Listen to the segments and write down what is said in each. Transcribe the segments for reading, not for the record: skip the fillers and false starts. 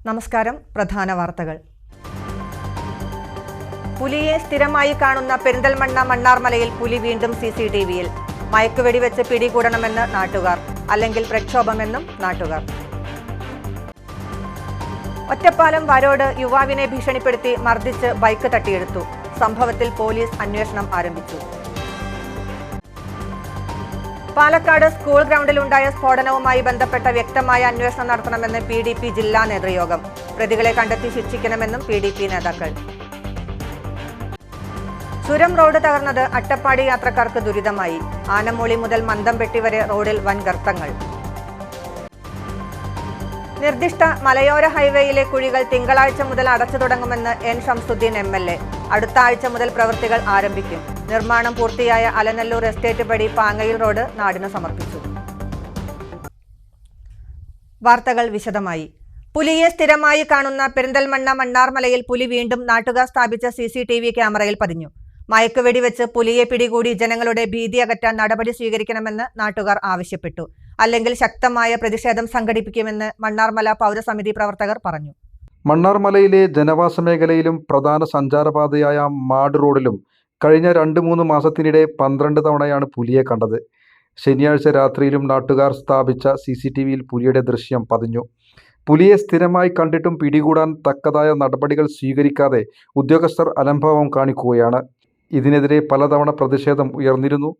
നമസ്കാരം. പ്രധാന വാർത്തകൾ. പുലിയെ സ്ഥിരമായി കാണുന്ന പെരിന്തൽമണ്ണ മണ്ണാർമലയിൽ പുലി വീണ്ടും CCTVയിൽ. മയക്കുവെടി വെച്ച് പിടികൂടണമെന്ന് നാട്ടുകാർ, അല്ലെങ്കിൽ പ്രക്ഷോഭമെന്നും നാട്ടുകാർ. ഒറ്റപ്പാലം വരോട് യുവാവിനെ ഭീഷണിപ്പെടുത്തി മർദ്ദിച്ച് ബൈക്ക് തട്ടിയെടുത്തു. സംഭവത്തിൽ പോലീസ് അന്വേഷണം ആരംഭിച്ചു. പാലക്കാട് സ്കൂൾ ഗ്രൗണ്ടിലുണ്ടായ സ്ഫോടനവുമായി ബന്ധപ്പെട്ട വ്യക്തമായ അന്വേഷണം നടത്തണമെന്ന് PDP ജില്ലാ നേതൃയോഗം. പ്രതികളെ കണ്ടെത്തി ശിക്ഷിക്കണമെന്നും PDP നേതാക്കൾ. ചുരം റോഡ് തകർന്നത് അട്ടപ്പാടി യാത്രക്കാർക്ക് ദുരിതമായി. ആനമൂളി മുതൽ മന്തംപെട്ടി വരെ റോഡിൽ വൻ ഗർത്തങ്ങൾ. നിർദ്ദിഷ്ട മലയോര ഹൈവേയിലെ കുഴികൾ തിങ്കളാഴ്ച മുതൽ അടച്ചു തുടങ്ങുമെന്ന് N. ഷംസുദ്ദീൻ MLA. അടുത്ത ആഴ്ച മുതൽ പ്രവൃത്തികൾ ആരംഭിക്കും. നിർമ്മാണം പൂർത്തിയായ അലനല്ലൂർ എസ്റ്റേറ്റ് പടി പാങ്ങയിൽ റോഡ് നാടിന് സമർപ്പിച്ചു. വാർത്തകൾ വിശദമായി. പുലിയെ സ്ഥിരമായി കാണുന്ന പെരിന്തൽമണ്ണ മണ്ണാർമലയിൽ പുലി വീണ്ടും നാട്ടുകാർ സ്ഥാപിച്ച CCTV ക്യാമറയിൽ പതിഞ്ഞു. മയക്കുവെടി വെച്ച് പുലിയെ പിടികൂടി ജനങ്ങളുടെ ഭീതി അകറ്റാൻ നടപടി സ്വീകരിക്കണമെന്ന് നാട്ടുകാർ ആവശ്യപ്പെട്ടു. അല്ലെങ്കിൽ ശക്തമായ പ്രതിഷേധം സംഘടിപ്പിക്കുമെന്ന് മണ്ണാർമല പൗരസമിതി പ്രവർത്തകർ പറഞ്ഞു. മണ്ണാർമലയിലെ ജനവാസ മേഖലയിലും പ്രധാന സഞ്ചാരപാതയായ മാട് റോഡിലും കഴിഞ്ഞ 2-3 മാസത്തിനിടെ 12 തവണയാണ് പുലിയെ കണ്ടത്. ശനിയാഴ്ച രാത്രിയിലും നാട്ടുകാർ സ്ഥാപിച്ച CCTVയിൽ പുലിയുടെ ദൃശ്യം പതിഞ്ഞു. പുലിയെ സ്ഥിരമായി കണ്ടിട്ടും പിടികൂടാൻ തക്കതായ നടപടികൾ സ്വീകരിക്കാതെ ഉദ്യോഗസ്ഥർ അലംഭാവം കാണിക്കുകയാണ്. ഇതിനെതിരെ പലതവണ പ്രതിഷേധം ഉയർന്നിരുന്നു.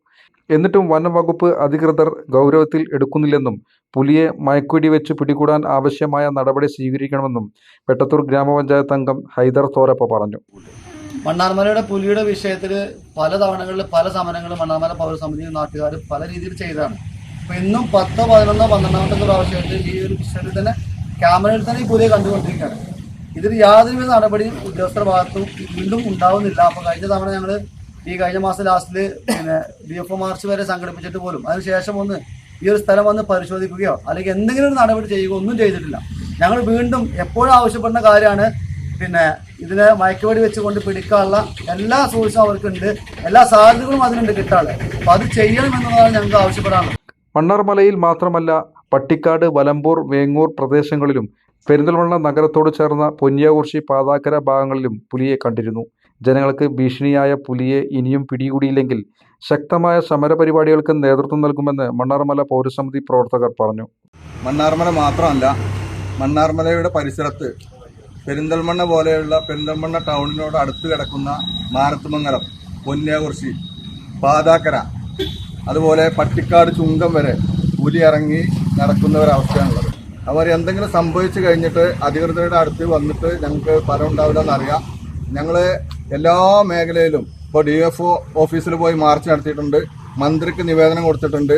എന്നിട്ടും വനംവകുപ്പ് അധികൃതർ ഗൗരവത്തിൽ എടുക്കുന്നില്ലെന്നും പുലിയെ മയക്കുവെടി വെച്ച് പിടികൂടാൻ ആവശ്യമായ നടപടി സ്വീകരിക്കണമെന്നും പെട്ടത്തൂർ ഗ്രാമപഞ്ചായത്ത് അംഗം ഹൈദർ തോരപ്പ പറഞ്ഞു. മണ്ണാർമലയുടെ പുലിയുടെ വിഷയത്തിൽ പല തവണകളിൽ പല സമരങ്ങളും മണ്ണാർമല പൗരസമിതി നാട്ടുകാർ പല രീതിയിൽ ചെയ്തതാണ്. അപ്പോൾ ഇന്നും 10, 11, 12 പ്രാവശ്യമായിട്ട് ഈ ഒരു വിഷയത്തിൽ തന്നെ ക്യാമറയിൽ തന്നെ ഈ പുലിയെ കണ്ടുകൊണ്ടിരിക്കുകയാണ്. ഇതിൽ യാതൊരുവിധ നടപടിയും ഉദ്യോഗസ്ഥരുടെ ഭാഗത്തും വീണ്ടും ഉണ്ടാവുന്നില്ല. അപ്പോൾ കഴിഞ്ഞ മാസം ലാസ്റ്റിൽ DFO മാർച്ച് വരെ സംഘടിപ്പിച്ചിട്ട് പോലും അതിനുശേഷം ഈ ഒരു സ്ഥലം വന്ന് പരിശോധിക്കുകയോ അല്ലെങ്കിൽ എന്തെങ്കിലും ഒരു നടപടി ചെയ്യുകയോ ഒന്നും ചെയ്തിട്ടില്ല. ഞങ്ങൾ വീണ്ടും എപ്പോഴും ആവശ്യപ്പെടുന്ന കാര്യമാണ് ഇതിനെ മയക്കുവെടി വെച്ചുകൊണ്ട് പിടിക്കാനുള്ള എല്ലാ സോഴ്സും അവർക്കുണ്ട്, എല്ലാ സാധ്യതകളും അതിനുണ്ട് കിട്ടാനുള്ളത്. അപ്പോൾ അത് ചെയ്യണമെന്നുള്ളതാണ് ഞങ്ങൾക്ക് ആവശ്യപ്പെടാനുള്ളത്. മണ്ണാർമലയിൽ മാത്രമല്ല, പട്ടിക്കാട്, വലമ്പൂർ, വേങ്ങൂർ പ്രദേശങ്ങളിലും പെരിന്തൽമണ്ണ നഗരത്തോട് ചേർന്ന പൊന്നിയാകുർശി, പാതാക്കര ഭാഗങ്ങളിലും പുലിയെ കണ്ടിരുന്നു. ജനങ്ങൾക്ക് ഭീഷണിയായ പുലിയെ ഇനിയും പിടികൂടിയില്ലെങ്കിൽ ശക്തമായ സമരപരിപാടികൾക്ക് നേതൃത്വം നൽകുമെന്ന് മണ്ണാർമല പൗരസമിതി പ്രവർത്തകർ പറഞ്ഞു. മണ്ണാർമല മാത്രമല്ല, മണ്ണാർമലയുടെ പരിസരത്ത് പെരിന്തൽമണ്ണ പോലെയുള്ള പെരിന്തൽമണ്ണ ടൗണിനോട് അടുത്ത് കിടക്കുന്ന മാരത്തുമംഗലം, പൊന്നിയാകുർശി, പാതാക്കര, അതുപോലെ പട്ടിക്കാട് ചുങ്കം വരെ പുലി ഇറങ്ങി നടക്കുന്ന ഒരവസ്ഥയാണുള്ളത്. അവർ എന്തെങ്കിലും സംഭവിച്ചു കഴിഞ്ഞിട്ട് അധികൃതരുടെ അടുത്ത് വന്നിട്ട് ഞങ്ങൾക്ക് ഫലം ഉണ്ടാവില്ലെന്നറിയാം. ഞങ്ങൾ എല്ലാ മേഖലയിലും ഇപ്പോൾ DFO ഓഫീസിൽ പോയി മാർച്ച് നടത്തിയിട്ടുണ്ട്, മന്ത്രിക്ക് നിവേദനം കൊടുത്തിട്ടുണ്ട്,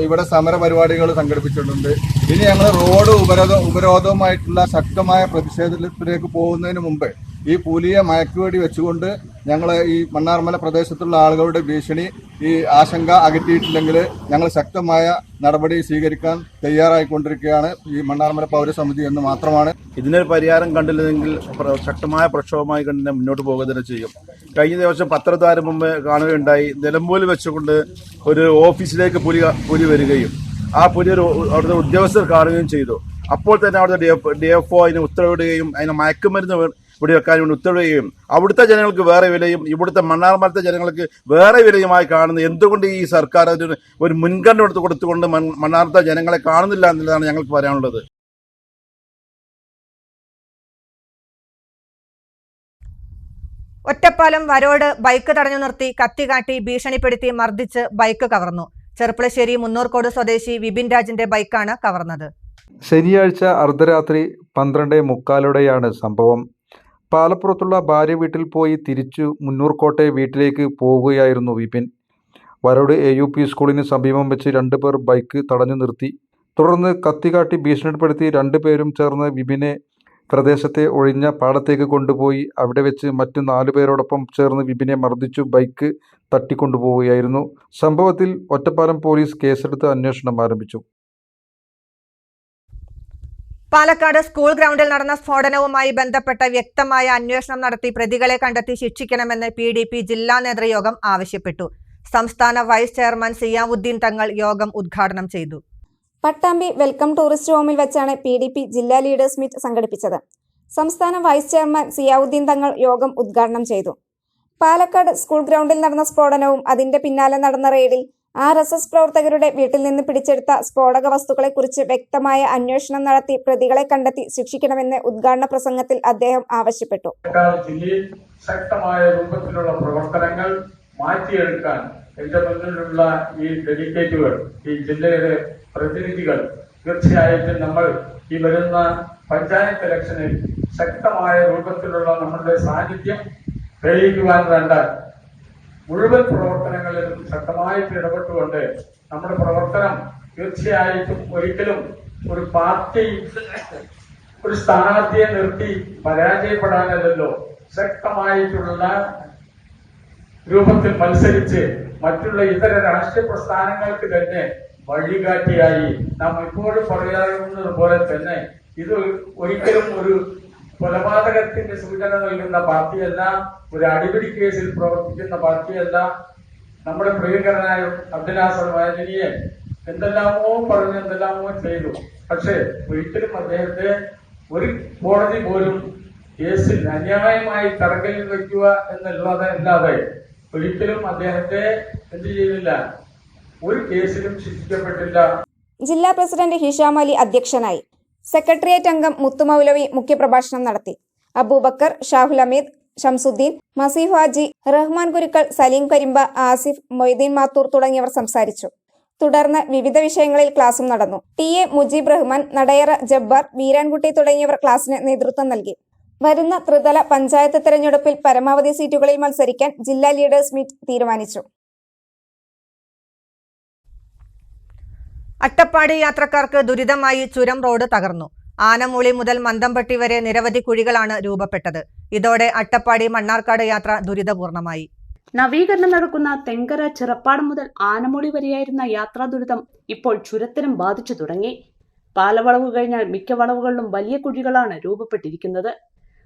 ഇവിടെ സമര പരിപാടികൾ സംഘടിപ്പിച്ചിട്ടുണ്ട്. ഇനി ഞങ്ങൾ റോഡ് ഉപരോധവുമായിട്ടുള്ള ശക്തമായ പ്രതിഷേധത്തിലേക്ക് പോകുന്നതിന് മുമ്പ് ഈ പുലിയെ മയക്കുവെടി വെച്ചുകൊണ്ട് ഞങ്ങൾ ഈ മണ്ണാർമല പ്രദേശത്തുള്ള ആളുകളുടെ ഭീഷണി, ഈ ആശങ്ക അകറ്റിയിട്ടില്ലെങ്കിൽ ഞങ്ങൾ ശക്തമായ നടപടി സ്വീകരിക്കാൻ തയ്യാറായിക്കൊണ്ടിരിക്കുകയാണ് ഈ മണ്ണാർമല പൗരസമിതി എന്ന് മാത്രമാണ്. ഇതിനൊരു പരിഹാരം കണ്ടില്ലെങ്കിൽ ശക്തമായ പ്രക്ഷോഭമായി കണ്ട് മുന്നോട്ട് പോകുക തന്നെ ചെയ്യും. കഴിഞ്ഞ ദിവസം പത്രത്താരം മുമ്പ് കാണുകയുണ്ടായി, നിലമ്പൂരിൽ വെച്ചുകൊണ്ട് ഒരു ഓഫീസിലേക്ക് പുലി വരികയും ആ പുലി അവിടുത്തെ ഉദ്യോഗസ്ഥർ കാണുകയും ചെയ്തു. അപ്പോൾ തന്നെ അവിടുത്തെ DFO അതിന് ഉത്തരവിടുകയും അതിന് മയക്കുമരുന്ന് വെടിവെക്കാൻ വേണ്ടി ഉത്തരവിടുകയും അവിടുത്തെ ജനങ്ങൾക്ക് വേറെ വിലയും ഇവിടുത്തെ മണ്ണാർമലത്തെ ജനങ്ങൾക്ക് വേറെ വിലയുമായി കാണുന്നത് എന്തുകൊണ്ട് ഈ സർക്കാർ അതിന് ഒരു മുൻഗണന കൊടുത്തുകൊണ്ട് മണ്ണാർമലത്തെ ജനങ്ങളെ കാണുന്നില്ല എന്നുള്ളതാണ് ഞങ്ങൾക്ക് പറയാനുള്ളത്. ഒറ്റപ്പാലം വരോട് ബൈക്ക് തടഞ്ഞു നിർത്തി കത്തികാട്ടി ഭീഷണിപ്പെടുത്തി മർദ്ദിച്ച് ബൈക്ക് കവർന്നു. ചെർപ്പളശ്ശേരി മുന്നൂർക്കോട് സ്വദേശി വിപിൻ രാജിന്റെ ബൈക്കാണ് കവർന്നത്. ശനിയാഴ്ച അർദ്ധരാത്രി 12:45 സംഭവം. പാലപ്പുറത്തുള്ള ഭാര്യ വീട്ടിൽ പോയി തിരിച്ചു മുന്നൂർക്കോട്ടെ വീട്ടിലേക്ക് പോകുകയായിരുന്നു വിപിൻ. വരോട് AUP സ്കൂളിന് സമീപം വെച്ച് 2 പേർ ബൈക്ക് തടഞ്ഞു നിർത്തി. തുടർന്ന് കത്തികാട്ടി ഭീഷണിപ്പെടുത്തി 2 പേരും ചേർന്ന് വിപിനെ പ്രദേശത്തെ ഒഴിഞ്ഞ പാടത്തേക്ക് കൊണ്ടുപോയി അവിടെ വെച്ച് മറ്റ് 4 പേരോടൊപ്പം ചേർന്ന് വിപിനെ മർദ്ദിച്ചു ബൈക്ക് തട്ടിക്കൊണ്ടുപോവുകയായിരുന്നു. സംഭവത്തിൽ ഒറ്റപ്പാലം പോലീസ് കേസെടുത്ത് അന്വേഷണം ആരംഭിച്ചു. പാലക്കാട് സ്കൂൾ ഗ്രൗണ്ടിൽ നടന്ന സ്ഫോടനവുമായി ബന്ധപ്പെട്ട വ്യക്തമായ അന്വേഷണം നടത്തി പ്രതികളെ കണ്ടെത്തി ശിക്ഷിക്കണമെന്ന് PDP ജില്ലാ നേതൃയോഗം ആവശ്യപ്പെട്ടു. സംസ്ഥാന വൈസ് ചെയർമാൻ സിയാവുദ്ദീൻ തങ്ങൾ യോഗം ഉദ്ഘാടനം ചെയ്തു. പട്ടാമ്പി വെൽക്കം ടൂറിസ്റ്റ് ഹോമിൽ വെച്ചാണ് PDP ജില്ലാ ലീഡേഴ്സ് മീറ്റ് സംഘടിപ്പിച്ചത്. സംസ്ഥാന വൈസ് ചെയർമാൻ സിയാവുദ്ദീൻ തങ്ങൾ യോഗം ഉദ്ഘാടനം ചെയ്തു. പാലക്കാട് സ്കൂൾ ഗ്രൗണ്ടിൽ നടന്ന സ്ഫോടനവും അതിന്റെ പിന്നാലെ നടന്ന റെയ്ഡിൽ RSS പ്രവർത്തകരുടെ വീട്ടിൽ നിന്ന് പിടിച്ചെടുത്ത സ്ഫോടക വസ്തുക്കളെക്കുറിച്ച് വ്യക്തമായ അന്വേഷണം നടത്തി പ്രതികളെ കണ്ടെത്തി ശിക്ഷിക്കണമെന്ന് ഉദ്ഘാടന പ്രസംഗത്തിൽ അദ്ദേഹം ആവശ്യപ്പെട്ടു. ജില്ലയിൽ ശക്തമായ രൂപത്തിലുള്ള പ്രവർത്തനങ്ങൾ മാറ്റിയെടുക്കാൻ എന്റെ മുന്നിലുള്ള ഈ ഡെലിഗേറ്റുകൾ, ഈ ജില്ലയുടെ പ്രതിനിധികൾ, തീർച്ചയായിട്ടും നമ്മൾ ഈ വരുന്ന പഞ്ചായത്ത് ഇലക്ഷനിൽ ശക്തമായ രൂപത്തിലുള്ള നമ്മളുടെ സാന്നിധ്യം തെളിയിക്കുവാൻ വേണ്ട മുഴുവൻ പ്രവർത്തനങ്ങളിലും ശക്തമായിട്ട് ഇടപെട്ടുകൊണ്ട് നമ്മുടെ പ്രവർത്തനം തീർച്ചയായിട്ടും ഒരിക്കലും ഒരു പാർട്ടി ഒരു സ്ഥാനാർത്ഥിയെ നിർത്തി പരാജയപ്പെടാനല്ലോ, ശക്തമായിട്ടുള്ള രൂപത്തിൽ മത്സരിച്ച് മറ്റുള്ള ഇതര രാഷ്ട്രീയ പ്രസ്ഥാനങ്ങൾക്ക് തന്നെ വഴികാട്ടിയായി നാം ഇപ്പോഴും പറയാറുന്നത് പോലെ തന്നെ ഇത് ഒരിക്കലും ഒരു കൊലപാതകത്തിന്റെ സൂചന നൽകുന്ന പാർട്ടിയല്ല, ഒരു അടിപിടി കേസിൽ പ്രവർത്തിക്കുന്ന പാർട്ടിയല്ല. നമ്മുടെ പ്രിയങ്കരനായ അബ്ദുനാസർ വാജിനിയെ എന്തെല്ലാമോ പറഞ്ഞ് എന്തെല്ലാമോ ചെയ്തു. പക്ഷേ ഒരിക്കലും അദ്ദേഹത്തെ ഒരു കോടതി പോലും കേസിൽ അന്യായമായി തടങ്കലിൽ വയ്ക്കുക എന്നുള്ളതല്ലാതെ ഒരിക്കലും അദ്ദേഹത്തെ എന്ത് ചെയ്തില്ല, ഒരു കേസിലും ശിക്ഷിക്കപ്പെട്ടില്ല. ജില്ലാ പ്രസിഡന്റ് ഹിഷാം അലി അധ്യക്ഷനായി. സെക്രട്ടേറിയറ്റ് അംഗം മുത്തുമൗലവി മുഖ്യപ്രഭാഷണം നടത്തി. അബൂബക്കർ, ഷാഹുൽ ഹമീദ്, ഷംസുദ്ദീൻ, മസീഫ് ഹാജി, റഹ്മാൻ കുരുക്കൾ, സലീം കരിമ്പ, ആസിഫ്, മൊയ്തീൻ മാത്തൂർ തുടങ്ങിയവർ സംസാരിച്ചു. തുടർന്ന് വിവിധ വിഷയങ്ങളിൽ ക്ലാസും നടന്നു. TA മുജീബ് റഹ്മാൻ, നടയറ ജബ്ബാർ, വീരാൻകുട്ടി തുടങ്ങിയവർ ക്ലാസിന് നേതൃത്വം നൽകി. വരുന്ന ത്രിതല പഞ്ചായത്ത് തെരഞ്ഞെടുപ്പിൽ പരമാവധി സീറ്റുകളിൽ മത്സരിക്കാൻ ജില്ലാ ലീഡേഴ്സ് മീറ്റ് തീരുമാനിച്ചു. അട്ടപ്പാടി യാത്രക്കാർക്ക് ദുരിതമായി ചുരം റോഡ് തകർന്നു. ആനമൂളി മുതൽ മന്തംപട്ടി വരെ നിരവധി കുഴികളാണ് രൂപപ്പെട്ടത്. ഇതോടെ അട്ടപ്പാടി മണ്ണാർക്കാട് യാത്ര ദുരിതപൂർണമായി. നവീകരണം നടക്കുന്ന തെങ്കര ചിറപ്പാട് മുതൽ ആനമൂളി വരെയായിരുന്ന യാത്രാ ദുരിതം ഇപ്പോൾ ചുരത്തിനും ബാധിച്ചു തുടങ്ങി. പാലവളവ് കഴിഞ്ഞാൽ മിക്ക വളവുകളിലും വലിയ കുഴികളാണ് രൂപപ്പെട്ടിരിക്കുന്നത്.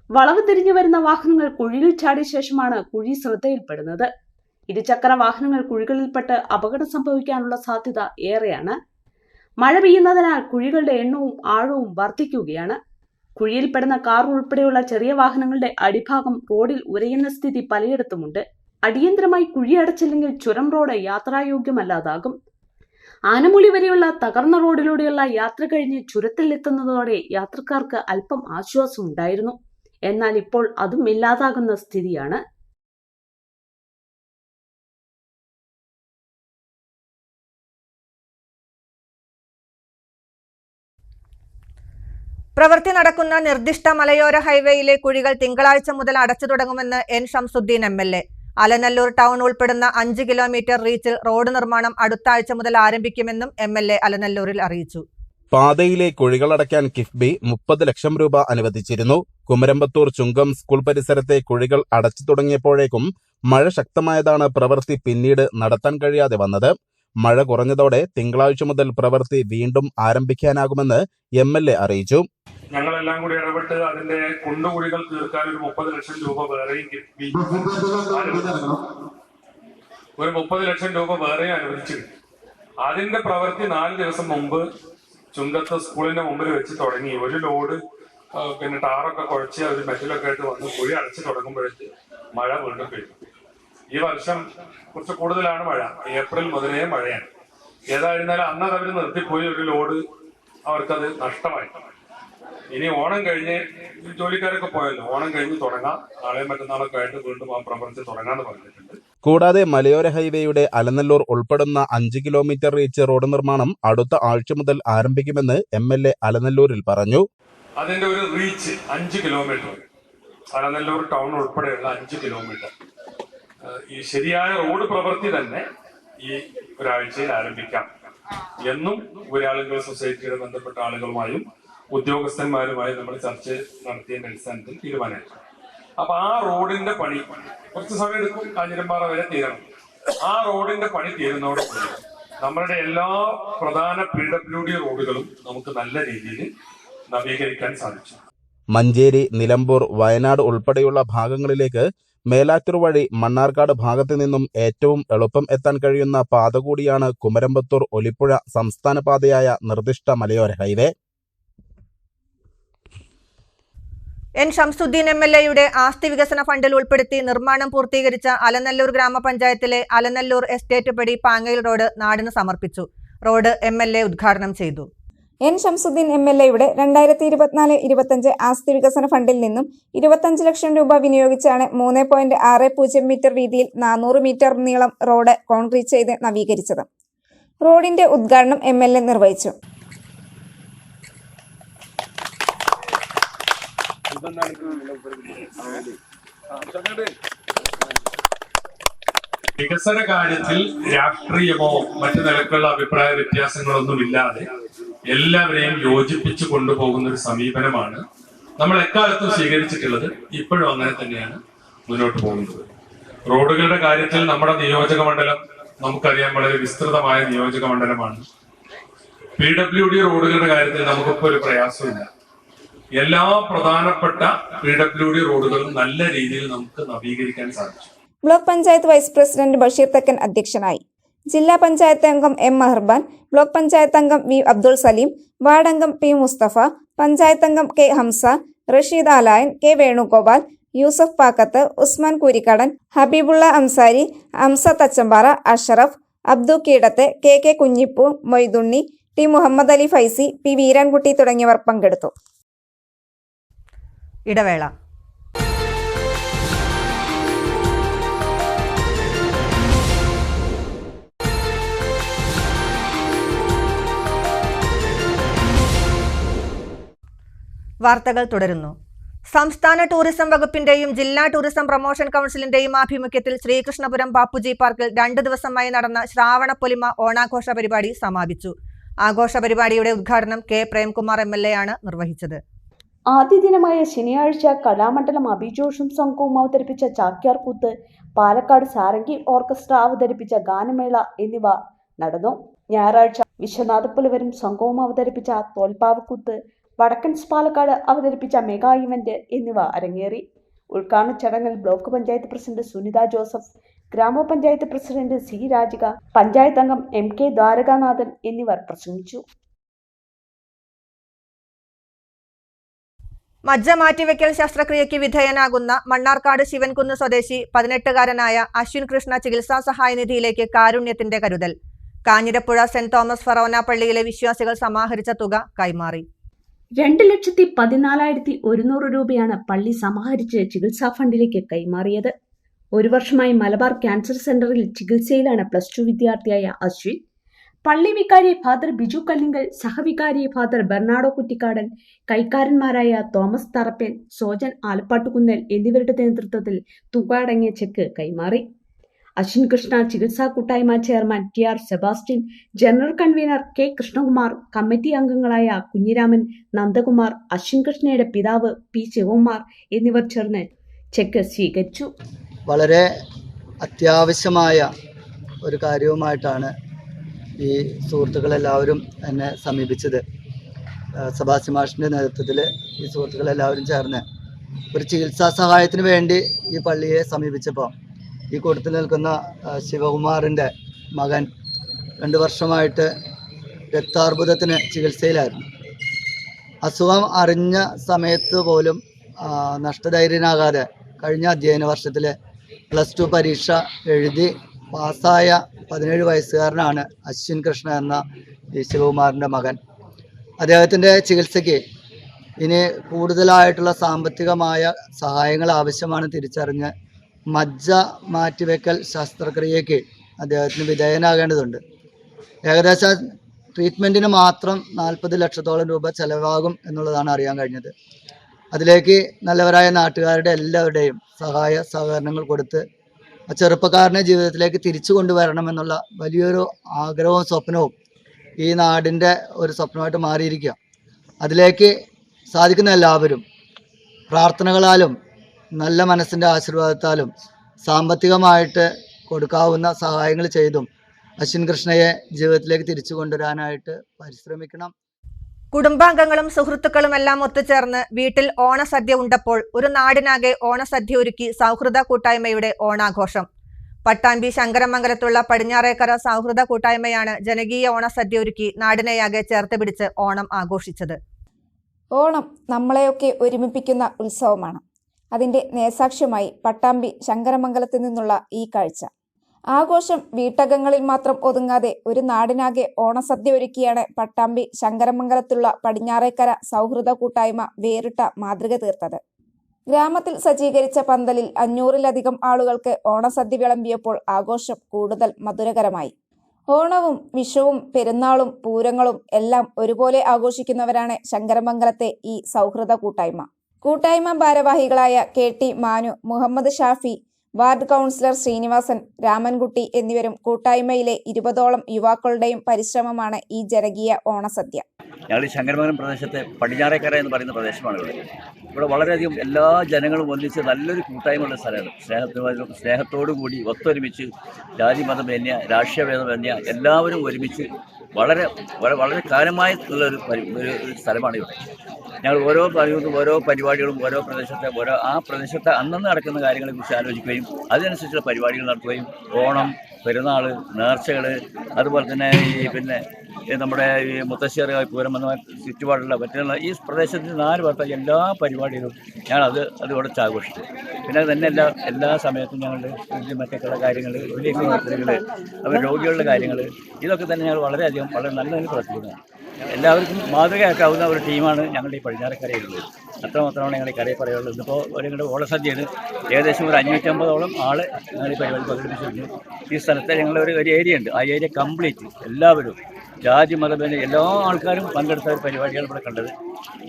വളവ് തിരിഞ്ഞു വരുന്ന വാഹനങ്ങൾ കുഴിയിൽ ചാടിയ ശേഷമാണ് കുഴി ശ്രദ്ധയിൽപ്പെടുന്നത്. ഇരുചക്ര വാഹനങ്ങൾ കുഴികളിൽപ്പെട്ട് അപകടം സംഭവിക്കാനുള്ള സാധ്യത ഏറെയാണ്. മഴ പെയ്യുന്നതിനാൽ കുഴികളുടെ എണ്ണവും ആഴവും വർദ്ധിക്കുകയാണ്. കുഴിയിൽപ്പെടുന്ന കാർ ഉൾപ്പെടെയുള്ള ചെറിയ വാഹനങ്ങളുടെ അടിഭാഗം റോഡിൽ ഉരയുന്ന സ്ഥിതി പലയിടത്തുമുണ്ട്. അടിയന്തരമായി കുഴി അടച്ചില്ലെങ്കിൽ ചുരം റോഡ് യാത്രായോഗ്യമല്ലാതാകും. ആനമൂളി വരെയുള്ള തകർന്ന റോഡിലൂടെയുള്ള യാത്ര കഴിഞ്ഞ് ചുരത്തിൽ എത്തുന്നതോടെ യാത്രക്കാർക്ക് അല്പം ആശ്വാസമുണ്ടായിരുന്നു. എന്നാൽ ഇപ്പോൾ അതും ഇല്ലാതാകുന്ന സ്ഥിതിയാണ്. പ്രവൃത്തി നടക്കുന്ന നിർദ്ദിഷ്ട മലയോര ഹൈവേയിലെ കുഴികൾ തിങ്കളാഴ്ച മുതൽ അടച്ചു തുടങ്ങുമെന്ന് N Shamsuddin MLA. Alanallur town ഉൾപ്പെടുന്ന 5 കിലോമീറ്റർ റീച്ചിൽ റോഡ് നിർമ്മാണം അടുത്ത ആഴ്ച മുതൽ ആരംഭിക്കുമെന്നും MLA അലനല്ലൂരിൽ അറിയിച്ചു. പാതയിലെ കുഴികളടയ്ക്കാൻ കിഫ്ബി 30 ലക്ഷം രൂപ അനുവദിച്ചിരുന്നു. കുമരമ്പത്തൂർ ചുങ്കം സ്കൂൾ പരിസരത്തെ കുഴികൾ അടച്ചു തുടങ്ങിയപ്പോഴേക്കും മഴ ശക്തമായതാണ് പ്രവൃത്തി പിന്നീട് നടത്താൻ കഴിയാതെ വന്നത്. മഴ കുറഞ്ഞതോടെ തിങ്കളാഴ്ച മുതൽ പ്രവൃത്തി വീണ്ടും ആരംഭിക്കാനാകുമെന്ന് MLA അറിയിച്ചു. ഞങ്ങളെല്ലാം കൂടി ഇടപെട്ട് അതിന്റെ കുണ്ടുകുഴികൾ തീർക്കാൻ ഒരു 30 ലക്ഷം രൂപ വേറെയും ഒരു 30 ലക്ഷം രൂപ വേറെയും അനുവദിച്ചിട്ടുണ്ട്. അതിന്റെ പ്രവൃത്തി 4 ദിവസം മുമ്പ് ചുങ്കത്ത് സ്കൂളിന്റെ മുമ്പിൽ വെച്ച് തുടങ്ങി. ഒരു ലോഡ് പിന്നെ ടാറൊക്കെ കുഴച്ച് ഒരു മെറ്റലൊക്കെ ആയിട്ട് വന്ന് കുഴി അടച്ചു തുടങ്ങുമ്പോഴേക്ക് മഴ വീണ്ടും പെയ്തു. ഈ വർഷം കുറച്ച് കൂടുതലാണ് മഴ. ഏപ്രിൽ മുതലേ മഴയാണ്. ഏതായിരുന്നാലും അന്നത് അവർ നിർത്തിപ്പോയി. ഒരു ലോഡ് അവർക്കത് നഷ്ടമായി. ഇനി ഓണം കഴിഞ്ഞ് ജോലിക്കാരൊക്കെ പോയല്ലോ, ഓണം കഴിഞ്ഞ് തുടങ്ങാം. നാളെയും മറ്റന്നാളൊക്കെ ആയിട്ട് വീണ്ടും ആ പ്രവർത്തി തുടങ്ങാന്ന് പറഞ്ഞിട്ടുണ്ട്. കൂടാതെ മലയോര ഹൈവേയുടെ അലനല്ലൂർ ഉൾപ്പെടുന്ന 5 കിലോമീറ്റർ റീച്ച് റോഡ് നിർമ്മാണം അടുത്ത ആഴ്ച മുതൽ ആരംഭിക്കുമെന്ന് MLA അലനല്ലൂരിൽ പറഞ്ഞു. അതിന്റെ ഒരു റീച്ച് 5 കിലോമീറ്റർ, അലനല്ലൂർ ടൗൺ ഉൾപ്പെടെയുള്ള 5 കിലോമീറ്റർ ഈ ശരിയായ റോഡ് പ്രവൃത്തി തന്നെ ഈ ഒരാഴ്ചയിൽ ആരംഭിക്കാം എന്നും ഊരാളുകൾ സൊസൈറ്റിയുടെ ബന്ധപ്പെട്ട ആളുകളുമായും ഉദ്യോഗസ്ഥന്മാരുമായി നമ്മൾ ചർച്ച നടത്തിയതിന്റെ അടിസ്ഥാനത്തിൽ തീരുമാനമായി. അപ്പൊ ആ റോഡിന്റെ പണി കുറച്ച് സമയം എടുക്കും. കാഞ്ഞിരമ്പാറ വരെ തീരണം. ആ റോഡിന്റെ പണി തീരുന്നതോടൊപ്പം നമ്മളുടെ എല്ലാ പ്രധാന PWD റോഡുകളും നമുക്ക് നല്ല രീതിയിൽ നവീകരിക്കാൻ സാധിച്ചു. മഞ്ചേരി, നിലമ്പൂർ, വയനാട് ഉൾപ്പെടെയുള്ള ഭാഗങ്ങളിലേക്ക് മേലാറ്റൂർ വഴി മണ്ണാർക്കാട് ഭാഗത്തു നിന്നും ഏറ്റവും എളുപ്പം എത്താൻ കഴിയുന്ന പാത കൂടിയാണ് കുമരമ്പത്തൂർ ഒലിപ്പുഴ സംസ്ഥാന പാതയായ നിർദ്ദിഷ്ട മലയോര ഹൈവേ. എൻ ഷംസുദ്ദീൻ MLA-യുടെ ആസ്തി വികസന ഫണ്ടിൽ ഉൾപ്പെടുത്തി നിർമ്മാണം പൂർത്തീകരിച്ച അലനല്ലൂർ ഗ്രാമപഞ്ചായത്തിലെ അലനല്ലൂർ എസ്റ്റേറ്റ് പടി പാങ്ങയിൽ റോഡ് നാടിന് സമർപ്പിച്ചു. റോഡ് MLA ഉദ്ഘാടനം ചെയ്തു. എൻ ഷംസുദ്ദീൻ MLA-യുടെ 2024-25 ആസ്തി വികസന ഫണ്ടിൽ നിന്നും 25 ലക്ഷം രൂപ വിനിയോഗിച്ചാണ് 3.60 മീറ്റർ വീതിയിൽ 400 മീറ്റർ നീളം റോഡ് കോൺക്രീറ്റ് ചെയ്ത് നവീകരിച്ചത്. റോഡിന്റെ ഉദ്ഘാടനം MLA നിർവഹിച്ചു. വികസന കാര്യത്തിൽ രാഷ്ട്രീയമോ മറ്റു നിലക്കുള്ള അഭിപ്രായ വ്യത്യാസങ്ങളൊന്നുമില്ലാതെ എല്ലാവരെയും യോജിപ്പിച്ചു കൊണ്ടുപോകുന്ന ഒരു സമീപനമാണ് നമ്മൾ എക്കാലത്തും സ്വീകരിച്ചിട്ടുള്ളത്. ഇപ്പോഴും അങ്ങനെ തന്നെയാണ് മുന്നോട്ട് പോകുന്നത്. റോഡുകളുടെ കാര്യത്തിൽ നമ്മുടെ നിയോജക മണ്ഡലം നമുക്കറിയാം വളരെ വിസ്തൃതമായ നിയോജക മണ്ഡലമാണ്. PWD റോഡുകളുടെ കാര്യത്തിൽ നമുക്കിപ്പോൾ ഒരു പ്രയാസമില്ല. എല്ലാ പ്രധാനപ്പെട്ട PWD റോഡുകളും നല്ല രീതിയിൽ നമുക്ക് നവീകരിക്കാൻ സാധിച്ചു. Block panchayat vice president Basheer Thekkan അധ്യക്ഷനായി. ജില്ലാ പഞ്ചായത്ത് അംഗം M മെഹർബാൻ, ബ്ലോക്ക് പഞ്ചായത്ത് അംഗം V അബ്ദുൾ സലീം, വാർഡ് അംഗം P മുസ്തഫ, പഞ്ചായത്ത് അംഗം K ഹംസ, റഷീദ് ആലായൻ, K വേണുഗോപാൽ, യൂസഫ് പാക്കത്ത്, ഉസ്മാൻ കൂരിക്കടൻ, ഹബീബുള്ള അംസാരി, Amsa Thachampara, Ashraf, Abdu Keedath, K Kunhippu, Moythunni, T Muhammad Ali Faizy, P Veerankutty തുടങ്ങിയവർ പങ്കെടുത്തു. ഇടവേള. വാർത്തകൾ തുടരുന്നു. സംസ്ഥാന ടൂറിസം വകുപ്പിന്റെയും ജില്ലാ ടൂറിസം പ്രൊമോഷൻ കൗൺസിലിന്റെയും ആഭിമുഖ്യത്തിൽ ശ്രീകൃഷ്ണപുരം ബാപ്പുജി പാർക്കിൽ 2 ദിവസമായി നടന്ന ശ്രാവണപ്പൊലിമ ഓണാഘോഷ പരിപാടി സമാപിച്ചു. ആഘോഷ പരിപാടിയുടെ ഉദ്ഘാടനം K പ്രേംകുമാർ MLA ആണ് നിർവഹിച്ചത്. ആദ്യ ദിനമായ ശനിയാഴ്ച കലാമണ്ഡലം അഭിജോഷും സംഘവും അവതരിപ്പിച്ച ചാക്യാർകൂത്ത്, പാലക്കാട് സാരംഗി ഓർക്കസ്ട്ര അവതരിപ്പിച്ച ഗാനമേള എന്നിവ നടന്നു. ഞായറാഴ്ച വിശ്വനാഥപ്പുലവരും സംഘവും അവതരിപ്പിച്ച തോൽപ്പാവക്കൂത്ത്, വടക്കൻസ് പാലക്കാട് അവതരിപ്പിച്ച മെഗാ ഇവന്റ് എന്നിവ അരങ്ങേറി. ഉദ്ഘാടന ചടങ്ങിൽ block panchayat president Sunitha Joseph, ഗ്രാമപഞ്ചായത്ത് പ്രസിഡന്റ് C രാജിക, പഞ്ചായത്ത് അംഗം MK ദ്വാരകാനാഥൻ എന്നിവർ പ്രസംഗിച്ചു. മജ്ജ മാറ്റിവെക്കൽ ശസ്ത്രക്രിയയ്ക്ക് വിധേയനാകുന്ന മണ്ണാർക്കാട് ശിവൻകുന്ന് സ്വദേശി 18-കാരനായ അശ്വിൻ കൃഷ്ണ ചികിത്സാ സഹായ നിധിയിലേക്ക് കാരുണ്യത്തിന്റെ കരുതൽ. കാഞ്ഞിരപ്പുഴ സെന്റ് തോമസ് ഫറോന പള്ളിയിലെ വിശ്വാസികൾ സമാഹരിച്ച തുക കൈമാറി. 2,14,100 രൂപയാണ് പള്ളി സമാഹരിച്ച് ചികിത്സാ ഫണ്ടിലേക്ക് കൈമാറിയത്. 1 വർഷമായി മലബാർ ക്യാൻസർ സെന്ററിൽ ചികിത്സയിലാണ് +2 വിദ്യാർത്ഥിയായ അശ്വിൻ. പള്ളി വികാരി ഫാദർ ബിജു കല്ലിങ്കൽ, സഹവികാരി ഫാദർ ബെർണാഡോ കുറ്റിക്കാടൻ, കൈക്കാരന്മാരായ തോമസ് തറപ്പൻ, സോജൻ ആലപ്പാട്ടുകുന്നൽ എന്നിവരുടെ നേതൃത്വത്തിൽ തുക അടങ്ങിയ ചെക്ക് കൈമാറി. അശ്വിൻ കൃഷ്ണ ചികിത്സാ കൂട്ടായ്മ chairman TR Sebastian, general convener K Krishnakumar, committee അംഗങ്ങളായ കുഞ്ഞിരാമൻ, നന്ദകുമാർ, അശ്വിൻ കൃഷ്ണയുടെ പിതാവ് P ശിവകുമാർ എന്നിവർ ചേർന്ന് ചെക്ക് സ്വീകരിച്ചു. വളരെ അത്യാവശ്യമായ ഒരു കാര്യവുമായിട്ടാണ് ഈ സുഹൃത്തുക്കളെല്ലാവരും എന്നെ സമീപിച്ചത്. സെബാസ്റ്റ്യൻ മാഷിൻ്റെ നേതൃത്വത്തിൽ ഈ സുഹൃത്തുക്കളെല്ലാവരും ചേർന്ന് ഒരു ചികിത്സാ സഹായത്തിന് വേണ്ടി ഈ പള്ളിയെ സമീപിച്ചപ്പോൾ ഈ കൂട്ടത്തിൽ നിൽക്കുന്ന ശിവകുമാറിൻ്റെ മകൻ 2 വർഷമായിട്ട് രക്താർബുദത്തിന് ചികിത്സയിലായിരുന്നു. അസുഖം അറിഞ്ഞ സമയത്ത് പോലും നഷ്ടധൈര്യനാകാതെ കഴിഞ്ഞ അധ്യയന വർഷത്തിൽ +2 പരീക്ഷ എഴുതി പാസ്സായ 17 വയസ്സുകാരനാണ് അശ്വിൻ കൃഷ്ണ എന്ന ഈ ശിവകുമാറിൻ്റെ മകൻ. അദ്ദേഹത്തിൻ്റെ ചികിത്സയ്ക്ക് ഇനി കൂടുതലായിട്ടുള്ള സാമ്പത്തികമായ സഹായങ്ങൾ ആവശ്യമാണ് തിരിച്ചറിഞ്ഞ് മജ്ജ മാറ്റിവെക്കൽ ശസ്ത്രക്രിയയ്ക്ക് അദ്ദേഹത്തിന് വിധേയനാകേണ്ടതുണ്ട്. ഏകദേശം ട്രീറ്റ്മെൻറ്റിന് മാത്രം 40 ലക്ഷത്തോളം രൂപ ചിലവാകും എന്നുള്ളതാണ് അറിയാൻ കഴിഞ്ഞത്. അതിലേക്ക് നല്ലവരായ നാട്ടുകാരുടെ എല്ലാവരുടെയും സഹായ സഹകരണങ്ങൾ കൊടുത്ത് ആ ചെറുപ്പക്കാരനെ ജീവിതത്തിലേക്ക് തിരിച്ചു കൊണ്ടുവരണമെന്നുള്ള വലിയൊരു ആഗ്രഹവും സ്വപ്നവും ഈ നാടിൻ്റെ ഒരു സ്വപ്നമായിട്ട് മാറിയിരിക്കുക. അതിലേക്ക് സാധിക്കുന്ന എല്ലാവരും പ്രാർത്ഥനകളാലും നല്ല മനസ്സിൻ്റെ ആശീർവാദത്താലും സാമ്പത്തികമായിട്ട് കൊടുക്കാവുന്ന സഹായങ്ങൾ ചെയ്തും അശ്വിൻ കൃഷ്ണയെ ജീവിതത്തിലേക്ക് തിരിച്ചു കൊണ്ടുവരാനായിട്ട് പരിശ്രമിക്കണം. കുടുംബാംഗങ്ങളും സുഹൃത്തുക്കളുമെല്ലാം ഒത്തുചേർന്ന് വീട്ടിൽ ഓണസദ്യ ഉണ്ടപ്പോൾ ഒരു നാടിനാകെ ഓണസദ്യ ഒരുക്കി സൗഹൃദ കൂട്ടായ്മയുടെ ഓണാഘോഷം. പട്ടാമ്പി ശങ്കരമംഗലത്തുള്ള പടിഞ്ഞാറേക്കര സൗഹൃദ കൂട്ടായ്മയാണ് ജനകീയ ഓണസദ്യ ഒരുക്കി നാടിനെയാകെ ചേർത്ത് പിടിച്ച് ഓണം ആഘോഷിച്ചത്. ഓണം നമ്മളെയൊക്കെ ഒരുമിപ്പിക്കുന്ന ഉത്സവമാണ്. അതിന്റെ നേസാക്ഷ്യമായി പട്ടാമ്പി ശങ്കരമംഗലത്ത് നിന്നുള്ള ഈ കാഴ്ച. ആഘോഷം വീട്ടകങ്ങളിൽ മാത്രം ഒതുങ്ങാതെ ഒരു നാടിനാകെ ഓണസദ്യ ഒരുക്കിയാണ് പട്ടാമ്പി ശങ്കരമംഗലത്തുള്ള പടിഞ്ഞാറേക്കര സൗഹൃദ കൂട്ടായ്മ വേറിട്ട മാതൃക തീർത്തത്. ഗ്രാമത്തിൽ സജ്ജീകരിച്ച പന്തലിൽ 500-ലധികം ആളുകൾക്ക് ഓണസദ്യ വിളമ്പിയപ്പോൾ ആഘോഷം കൂടുതൽ മധുരകരമായി. ഓണവും വിഷുവും പെരുന്നാളും പൂരങ്ങളും എല്ലാം ഒരുപോലെ ആഘോഷിക്കുന്നവരാണ് ശങ്കരമംഗലത്തെ ഈ സൗഹൃദ കൂട്ടായ്മ. കൂട്ടായ്മ ഭാരവാഹികളായ KT Manu, Muhammad Shafi, ward councillor Srinivasan, Ramankutty എന്നിവരും കൂട്ടായ്മയിലെ 20ഓളം യുവാക്കളുടെയും പരിശ്രമമാണ് ഈ ജനകീയ ഓണസദ്യ. ഞങ്ങൾ ഈ ശങ്കരമംഗലം പ്രദേശത്തെ പടിഞ്ഞാറേക്കര എന്ന് പറയുന്ന പ്രദേശമാണ് ഇവിടെ വളരെയധികം എല്ലാ ജനങ്ങളും ഒന്നിച്ച് നല്ലൊരു കൂട്ടായ്മയുള്ള സ്ഥലമാണ്. സ്നേഹത്തോടു കൂടി ഒത്തൊരുമിച്ച് ജാതി മതമേന്യ രാഷ്ട്രീയ ഭേദമേന്യ എല്ലാവരും ഒരുമിച്ച് വളരെ വളരെ കാലമായിട്ടുള്ള ഒരു സ്ഥലമാണ് ഇവിടെ. ഞങ്ങൾ ഓരോ പരിപാടികളും ഓരോ പ്രദേശത്തെ അന്നന്ന് നടക്കുന്ന കാര്യങ്ങളെക്കുറിച്ച് ആലോചിക്കുകയും അതിനനുസരിച്ചുള്ള പരിപാടികൾ നടത്തുകയും ഓണം, പെരുന്നാൾ, നേർച്ചകൾ, അതുപോലെ തന്നെ നമ്മുടെ ഈ മുത്തശ്ശേർ പൂരം എന്ന ചുറ്റുപാടുള്ള മറ്റുള്ള ഈ പ്രദേശത്തിന് 4 വർഷത്തെ എല്ലാ പരിപാടികളും ഞങ്ങൾ അതോടെ ആഘോഷിച്ചു. പിന്നെ അത് തന്നെ എല്ലാ സമയത്തും ഞങ്ങളുടെ മറ്റൊക്കെയുള്ള കാര്യങ്ങൾ, അവർ രോഗികളുടെ കാര്യങ്ങൾ, ഇതൊക്കെ തന്നെ ഞങ്ങൾ വളരെ നല്ല പ്രവർത്തിക്കുന്നതാണ്. എല്ലാവർക്കും മാതൃകയാക്കാവുന്ന ഒരു ടീമാണ് ഞങ്ങളുടെ ഈ പടിഞ്ഞാറക്കരയിലുള്ളത്. അത്രമാത്രമാണ് ഞങ്ങളുടെ കരയിൽ പറയുള്ളത്. ഇന്നിപ്പോൾ ഞങ്ങളുടെ ഓണസദ്യയാണ്. ഏകദേശം ഒരു 550ഓളം ആള് ഞങ്ങൾ ഈ പരിപാടി പങ്കെടുപ്പിച്ചിട്ടുണ്ട്. ഈ സ്ഥലത്തെ ഞങ്ങളുടെ ഒരു ഏരിയ ഉണ്ട്. ആ ഏരിയ കംപ്ലീറ്റ് എല്ലാവരും ജാതി മതഭേദ എല്ലാ ആൾക്കാരും പങ്കെടുത്ത ഒരു പരിപാടിയാണ് ഇവിടെ കണ്ടത്.